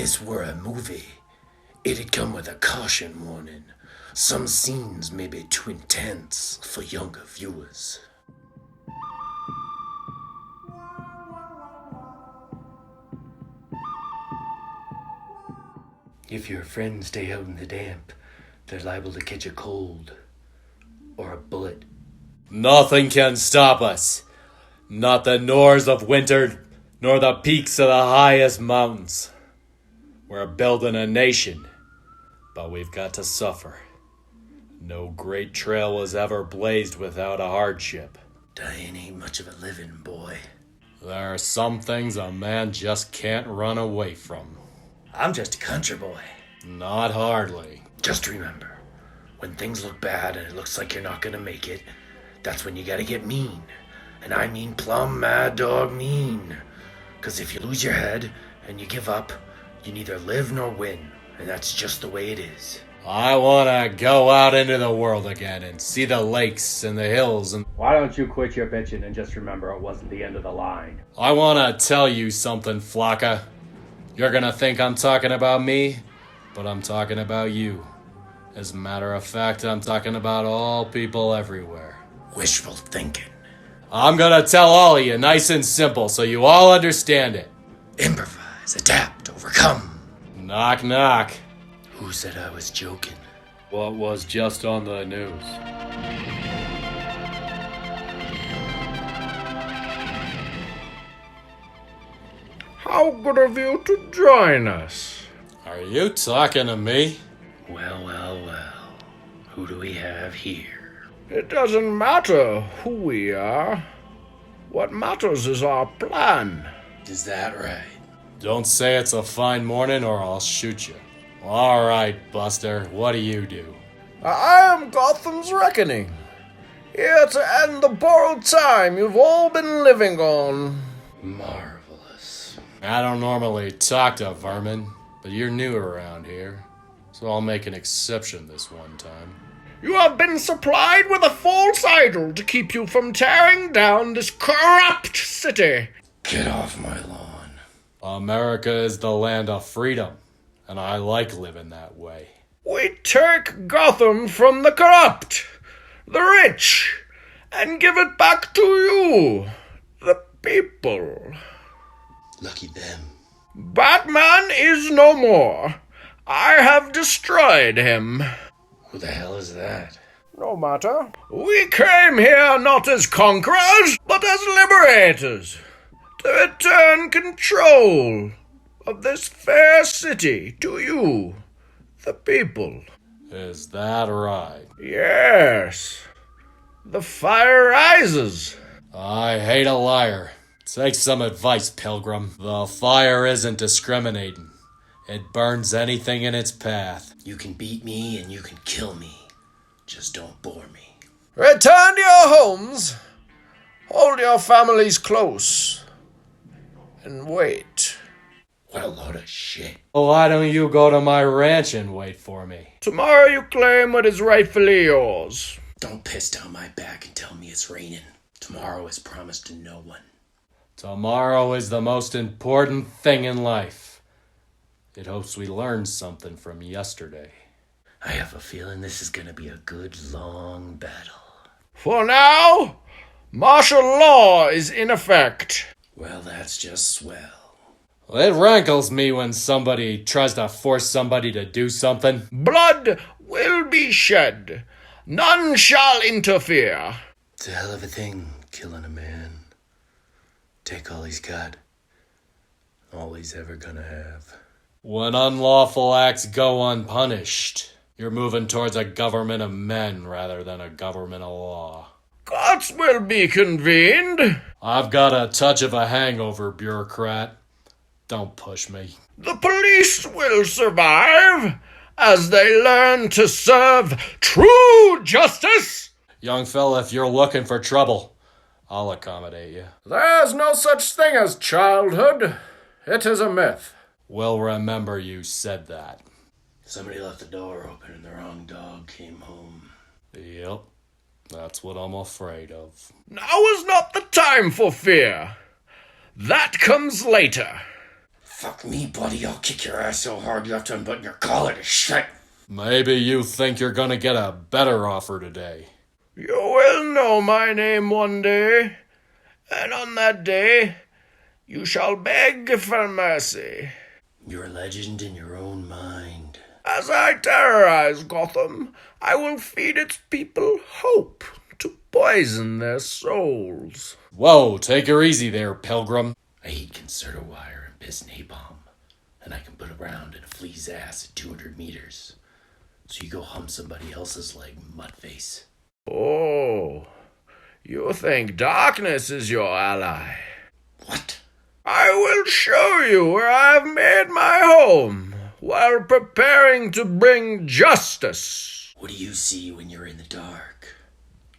this were a movie, it'd come with a caution warning. Some scenes may be too intense for younger viewers. If your friends stay out in the damp, they're liable to catch a cold. Or a bullet. Nothing can stop us. Not the noors of winter, nor the peaks of the highest mountains. We're building a nation, but we've got to suffer. No great trail was ever blazed without a hardship. Dying ain't much of a living, boy. There are some things a man just can't run away from. I'm just a country boy. Not hardly. Just remember, when things look bad and it looks like you're not gonna make it, that's when you gotta get mean. And I mean plumb mad dog mean. 'Cause if you lose your head and you give up, you neither live nor win. And that's just the way it is. I want to go out into the world again and see the lakes and the hills and... Why don't you quit your bitching and just remember it wasn't the end of the line? I want to tell you something, Flocka. You're gonna think I'm talking about me, but I'm talking about you. As a matter of fact, I'm talking about all people everywhere. Wishful thinking. I'm gonna tell all of you nice and simple so you all understand it. Improvise, adapt, overcome. Knock, knock. Who said I was joking? What was just on the news? How good of you to join us. Are you talking to me? Well, well, well. Who do we have here? It doesn't matter who we are. What matters is our plan. Is that right? Don't say it's a fine morning or I'll shoot you. All right, Buster, what do you do? I am Gotham's reckoning. Here to end the borrowed time you've all been living on. Marvelous. I don't normally talk to vermin, but you're new around here, so I'll make an exception this one time. You have been supplied with a false idol to keep you from tearing down this corrupt city. Get off my lawn. America is the land of freedom, and I like living that way. We take Gotham from the corrupt, the rich, and give it back to you, the people. Lucky them. Batman is no more. I have destroyed him. Who the hell is that? No matter. We came here not as conquerors, but as liberators, to return control of this fair city to you, the people. Is that right? Yes. The fire rises. I hate a liar. Take some advice, Pilgrim. The fire isn't discriminating. It burns anything in its path. You can beat me and you can kill me. Just don't bore me. Return to your homes. Hold your families close. And wait. What a load of shit. Why don't you go to my ranch and wait for me? Tomorrow you claim what is rightfully yours. Don't piss down my back and tell me it's raining. Tomorrow is promised to no one. Tomorrow is the most important thing in life. It hopes we learned something from yesterday. I have a feeling this is gonna be a good long battle. For now, martial law is in effect. Well, that's just swell. It rankles me when somebody tries to force somebody to do something. Blood will be shed. None shall interfere. It's a hell of a thing, killing a man. Take all he's got. All he's ever gonna have. When unlawful acts go unpunished, you're moving towards a government of men rather than a government of law. Courts will be convened. I've got a touch of a hangover, bureaucrat. Don't push me. The police will survive as they learn to serve true justice. Young fella, if you're looking for trouble, I'll accommodate you. There's no such thing as childhood. It is a myth. We'll remember you said that. Somebody left the door open and the wrong dog came home. Yep, that's what I'm afraid of. Now is not the time for fear. That comes later. Fuck me, buddy. I'll kick your ass so hard you have to unbutton your collar to shit. Maybe you think you're gonna get a better offer today. You will know my name one day, and on that day, you shall beg for mercy. You're a legend in your own mind. As I terrorize Gotham, I will feed its people hope to poison their souls. Whoa, take her easy there, Pilgrim. I heat concerto wire and piss napalm, and I can put a round in a flea's ass at 200 meters. So you go hump somebody else's leg, muttface. Oh, you think darkness is your ally? What? I will show you where I've made my home while preparing to bring justice. What do you see when you're in the dark?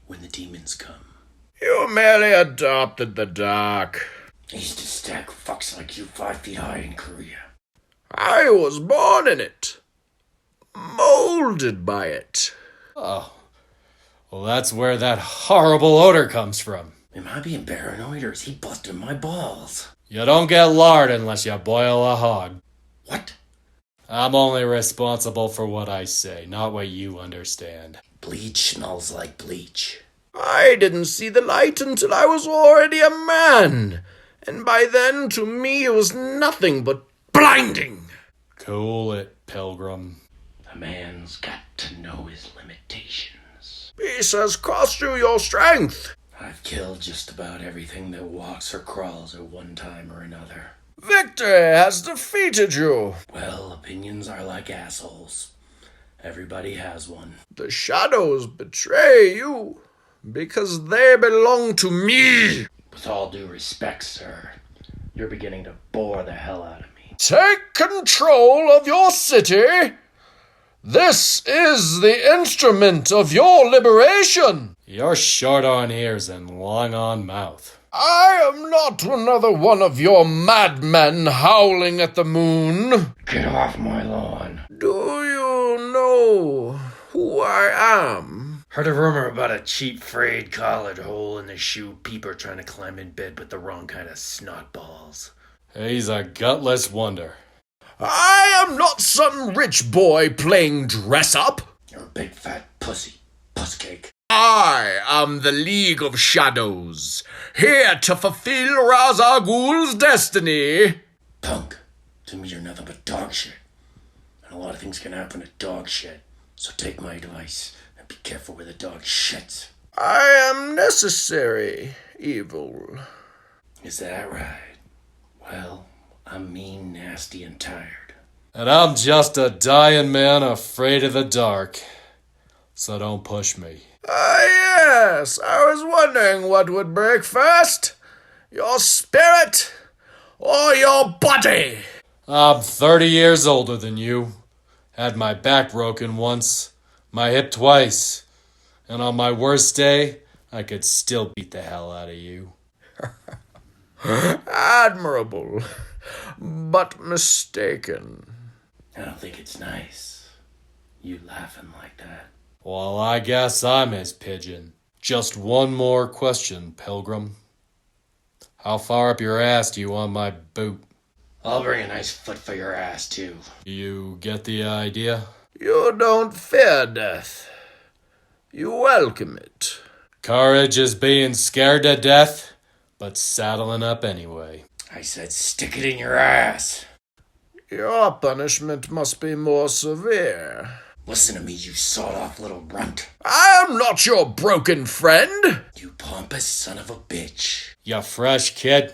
When the demons come? You merely adopted the dark. I used to stack fucks like you 5 feet high in Korea. I was born in it. Molded by it. Oh. Well, that's where that horrible odor comes from. Am I being paranoid or is he busting my balls? You don't get lard unless you boil a hog. What? I'm only responsible for what I say, not what you understand. Bleach smells like bleach. I didn't see the light until I was already a man. And by then, to me, it was nothing but blinding. Cool it, Pilgrim. A man's got to know his limitations. Peace has cost you your strength. I've killed just about everything that walks or crawls at one time or another. Victory has defeated you. Well, opinions are like assholes. Everybody has one. The shadows betray you because they belong to me. With all due respect, sir, you're beginning to bore the hell out of me. Take control of your city. This is the instrument of your liberation. You're short on ears and long on mouth. I am not another one of your madmen howling at the moon. Get off my lawn. Do you know who I am? Heard a rumor about a cheap frayed collared hole in the shoe peeper trying to climb in bed with the wrong kind of snot balls. He's a gutless wonder. I am not some rich boy playing dress-up. You're a big fat pussy. Pusscake. I am the League of Shadows, here to fulfill Ra's al Ghul's destiny. Punk. To me, you're nothing but dog shit. And a lot of things can happen to dog shit. So take my advice and be careful where the dog shits. I am necessary evil. Is that right? Well, I'm mean, nasty, and tired. And I'm just a dying man afraid of the dark. So don't push me. Yes, I was wondering what would break first. Your spirit or your body? I'm 30 years older than you. Had my back broken once, my hip twice. And on my worst day, I could still beat the hell out of you. Admirable, but mistaken. I don't think it's nice. You laughing like that. Well, I guess I'm his pigeon. Just one more question, Pilgrim. How far up your ass do you want my boot? I'll bring a nice foot for your ass, too. You get the idea? You don't fear death. You welcome it. Courage is being scared to death, but saddling up anyway. I said stick it in your ass. Your punishment must be more severe. Listen to me, you sawed-off little runt. I am not your broken friend. You pompous son of a bitch. You fresh, kid?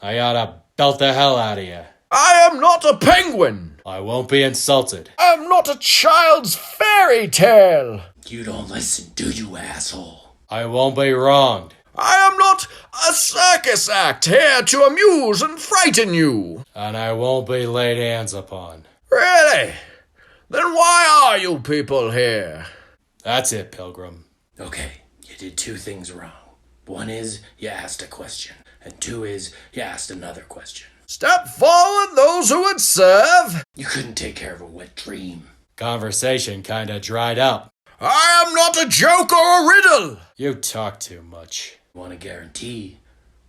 I oughta belt the hell out of you. I am not a penguin. I won't be insulted. I am not a child's fairy tale. You don't listen, do you, asshole? I won't be wronged. I am not a circus act here to amuse and frighten you. And I won't be laid hands upon. Really? Then why are you people here? That's it, Pilgrim. Okay, you did 2 things wrong. 1 is you asked a question, and 2 is you asked another question. Step forward, those who would serve. You couldn't take care of a wet dream. Conversation kinda dried up. I am not a joke or a riddle. You talk too much. Want a guarantee?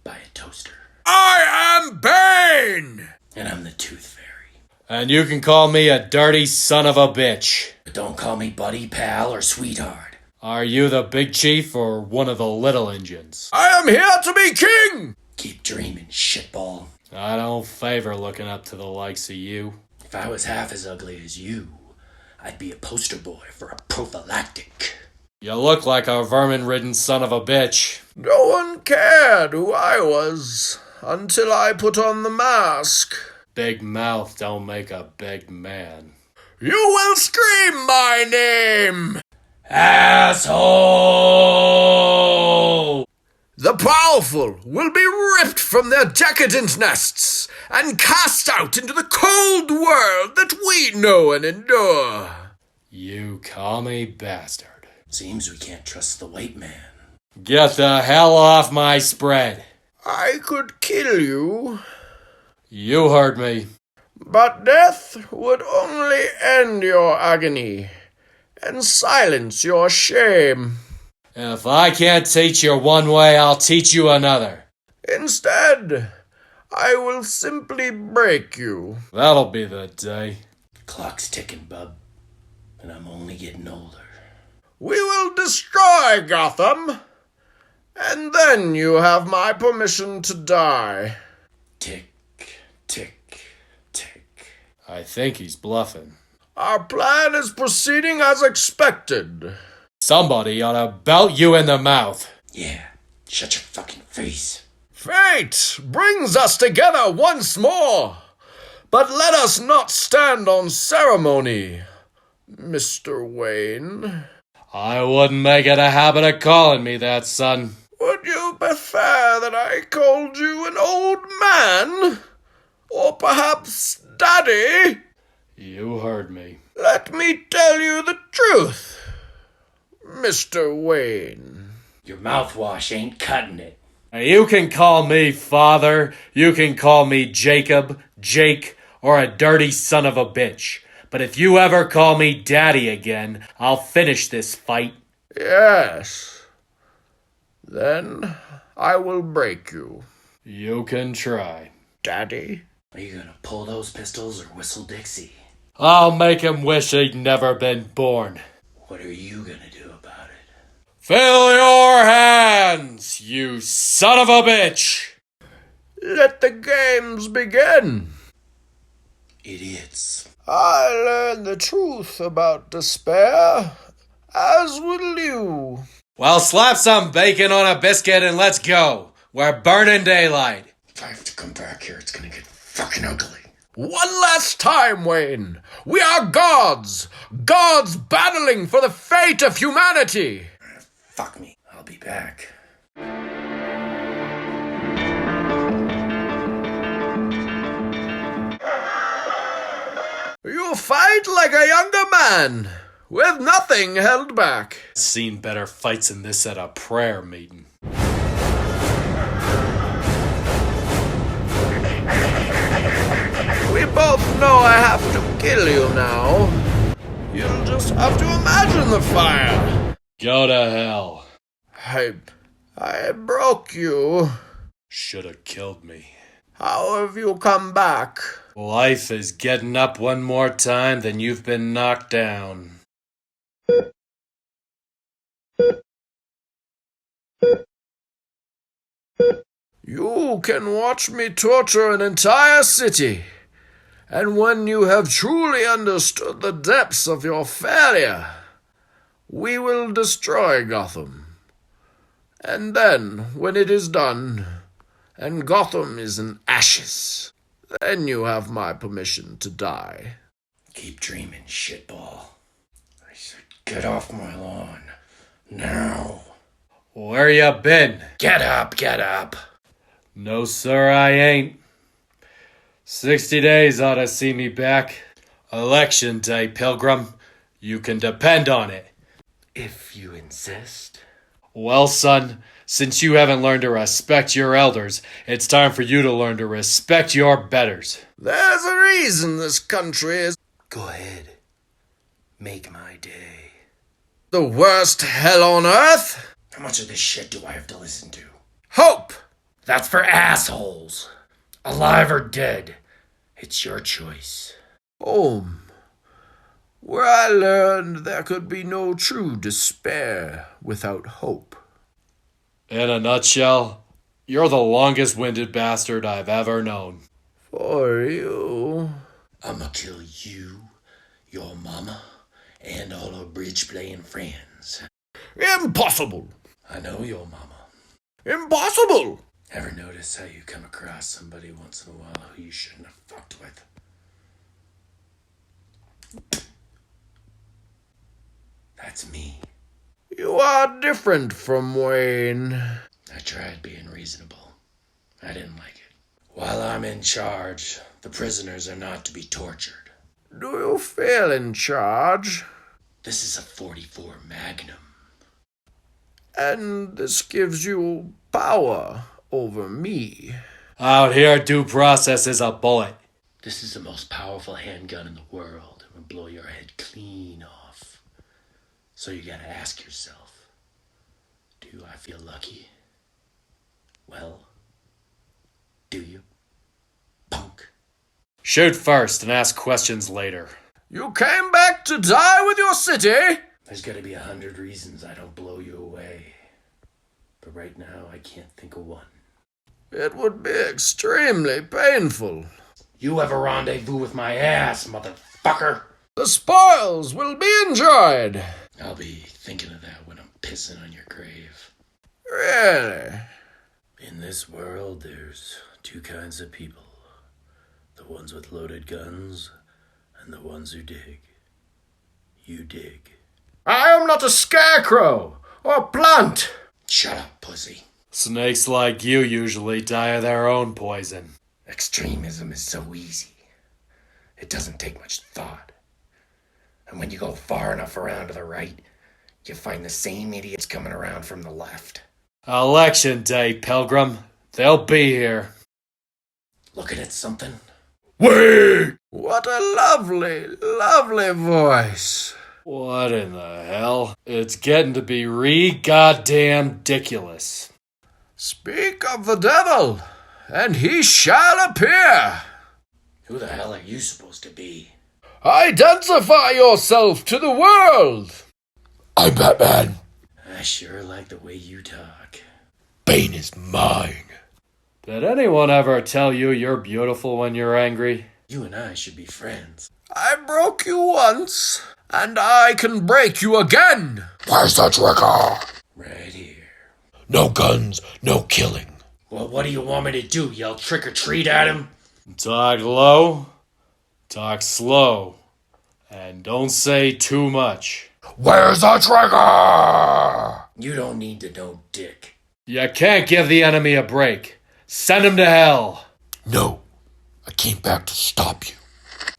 Buy a toaster. I am Bane! And I'm the Tooth Fairy. And you can call me a dirty son of a bitch. But don't call me buddy, pal, or sweetheart. Are you the big chief or one of the little Injuns? I am here to be king! Keep dreaming, shitball. I don't favor looking up to the likes of you. If I was half as ugly as you, I'd be a poster boy for a prophylactic. You look like a vermin-ridden son of a bitch. No one cared who I was until I put on the mask. Big mouth don't make a big man. You will scream my name! Asshole! The powerful will be ripped from their decadent nests and cast out into the cold world that we know and endure. You call me bastard. Seems we can't trust the white man. Get the hell off my spread. I could kill you, You heard me. but death would only end your agony and silence your shame. If I can't teach you one way, I'll teach you another. Instead, I will simply break you. That'll be the day. The clock's ticking, bub. And I'm only getting older. We will destroy Gotham, and then you have my permission to die. Tick, tick, tick. I think he's bluffing. Our plan is proceeding as expected. Somebody ought to belt you in the mouth. Yeah, shut your fucking face. Fate brings us together once more, but let us not stand on ceremony, Mr. Wayne. I wouldn't make it a habit of calling me that, son. Would you prefer that I called you an old man? Or perhaps Daddy? You heard me. Let me tell you the truth, Mr. Wayne. Your mouthwash ain't cutting it. You can call me father, you can call me Jacob, Jake, or a dirty son of a bitch. But if you ever call me daddy again, I'll finish this fight. Yes. Then I will break you. You can try. Daddy? Are you gonna pull those pistols or whistle Dixie? I'll make him wish he'd never been born. What are you gonna do about it? Fill your hands, you son of a bitch! Let the games begin. Idiots. I learned the truth about despair, as will you. Well, slap some bacon on a biscuit and let's go. We're burning daylight. If I have to come back here, it's gonna get fucking ugly. One last time, Wayne. We are gods. Gods battling for the fate of humanity. Fuck me. I'll be back. You fight like a younger man, with nothing held back. Seen better fights than this at a prayer meeting. We both know I have to kill you now. You'll just have to imagine the fire. Go to hell. I broke you. Shoulda killed me. How have you come back? Life is getting up one more time than you've been knocked down. You can watch me torture an entire city. And when you have truly understood the depths of your failure, we will destroy Gotham. And then, when it is done, and Gotham is in ashes, then you have my permission to die. Keep dreaming, shitball. I said, get off my lawn. Now. Where ya been? Get up, get up. No, sir, I ain't. 60 days ought to see me back. Election day, Pilgrim. You can depend on it. If you insist. Well, son, since you haven't learned to respect your elders, it's time for you to learn to respect your betters. There's a reason this country is Go ahead. Make my day. the worst hell on earth. How much of this shit do I have to listen to? Hope That's for assholes. Alive or dead. It's your choice. Home, where I learned there could be no true despair without hope. In a nutshell, you're the longest-winded bastard I've ever known. For you. I'ma kill you, your mama, and all her bridge-playing friends. Impossible! I know your mama. Impossible! Ever notice how you come across somebody once in a while who you shouldn't have fucked with? That's me. You are different from Wayne. I tried being reasonable. I didn't like it. While I'm in charge, the prisoners are not to be tortured. Do you feel in charge? This is a 44 Magnum. And this gives you power over me. Out here, due process is a bullet. This is the most powerful handgun in the world. It will blow your head clean off. So you gotta ask yourself, do I feel lucky? Well, do you? Punk. Shoot first and ask questions later. You came back to die with your city? There's gotta be 100 reasons I don't blow you away. But right now, I can't think of one. It would be extremely painful. You have a rendezvous with my ass, motherfucker! The spoils will be enjoyed. I'll be thinking of that when I'm pissing on your grave. Really? In this world, there's two kinds of people. The ones with loaded guns, and the ones who dig. You dig. I am not a scarecrow or plant. Shut up, pussy. Snakes like you usually die of their own poison. Extremism is so easy. It doesn't take much thought. And when you go far enough around to the right, you find the same idiots coming around from the left. Election day, Pilgrim. They'll be here. Looking at something? Wait! What a lovely, lovely voice. What in the hell? It's getting to be re-goddamn ridiculous. Speak of the devil, and he shall appear. Who the hell are you supposed to be? Identify yourself to the world. I'm Batman. I sure like the way you talk. Bane is mine. Did anyone ever tell you you're beautiful when you're angry? You and I should be friends. I broke you once, and I can break you again. Where's the trigger? Right here. No guns, no killing. Well, what do you want me to do? Yell trick or treat at him? Talk low, talk slow, and don't say too much. Where's the trigger? You don't need to know dick. You can't give the enemy a break. Send him to hell. No, I came back to stop you.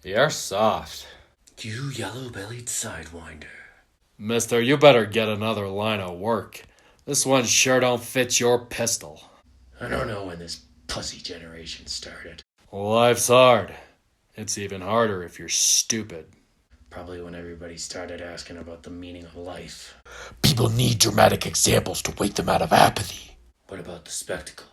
You're soft. You yellow-bellied sidewinder. Mister, you better get another line of work. This one sure don't fit your pistol. I don't know when this pussy generation started. Life's hard. It's even harder if you're stupid. Probably when everybody started asking about the meaning of life. People need dramatic examples to wake them out of apathy. What about the spectacle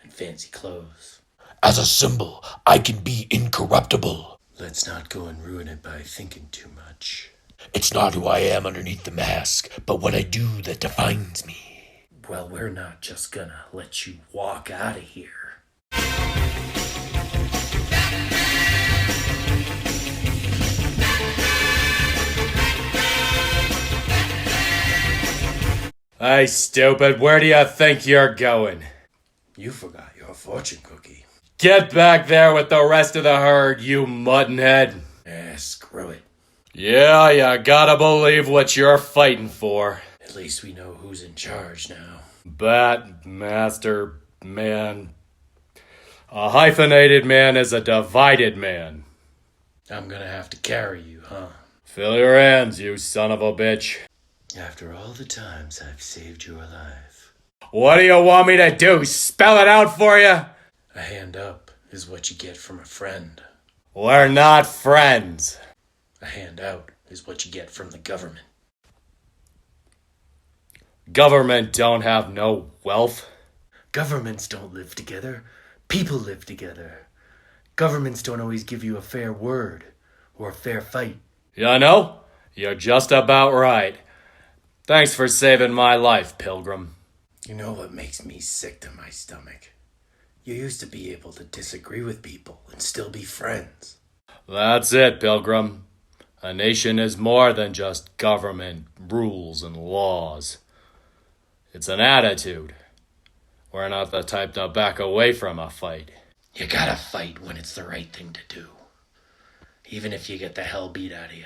and fancy clothes? As a symbol, I can be incorruptible. Let's not go and ruin it by thinking too much. It's not who I am underneath the mask, but what I do that defines me. Well, we're not just gonna let you walk out of here. Hey, stupid, where do you think you're going? You forgot your fortune cookie. Get back there with the rest of the herd, you muttonhead. Screw it. Yeah, you gotta believe what you're fighting for. At least we know who's in charge now. Bat, master, man. A hyphenated man is a divided man. I'm gonna have to carry you, huh? Fill your hands, you son of a bitch. After all the times I've saved your life. What do you want me to do? Spell it out for you? A hand up is what you get from a friend. We're not friends. A hand out is what you get from the government. Government don't have no wealth. Governments don't live together. People live together. Governments don't always give you a fair word or a fair fight. You know, you're just about right. Thanks for saving my life, Pilgrim. You know what makes me sick to my stomach? You used to be able to disagree with people and still be friends. That's it, Pilgrim. A nation is more than just government, rules, and laws. It's an attitude. We're not the type to back away from a fight. You gotta fight when it's the right thing to do. Even if you get the hell beat out of you.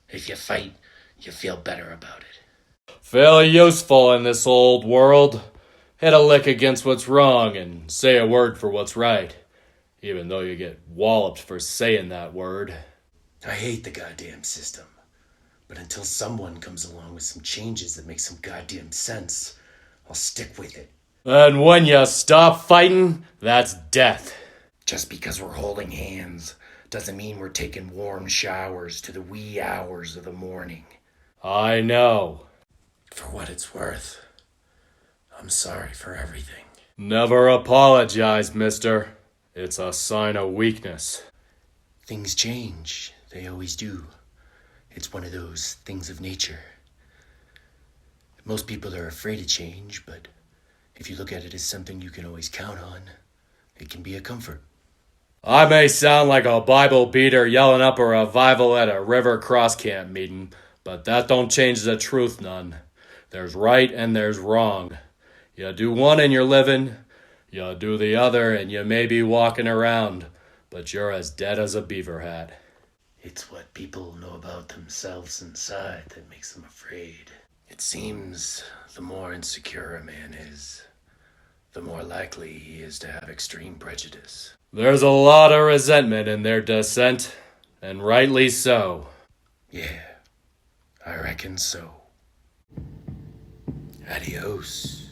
If you fight, you feel better about it. Fairly useful in this old world. Hit a lick against what's wrong and say a word for what's right. Even though you get walloped for saying that word. I hate the goddamn system. But until someone comes along with some changes that make some goddamn sense, I'll stick with it. And when you stop fighting, that's death. Just because we're holding hands doesn't mean we're taking warm showers to the wee hours of the morning. I know. For what it's worth, I'm sorry for everything. Never apologize, mister. It's a sign of weakness. Things change. They always do. It's one of those things of nature. Most people are afraid of change, but if you look at it as something you can always count on, it can be a comfort. I may sound like a Bible beater yelling up a revival at a River Cross Camp meeting, but that don't change the truth none. There's right and there's wrong. You do one and you're living, you do the other and you may be walking around, but you're as dead as a beaver hat. It's what people know about themselves inside that makes them afraid. It seems the more insecure a man is, the more likely he is to have extreme prejudice. There's a lot of resentment in their dissent, and rightly so. Yeah, I reckon so. Adios.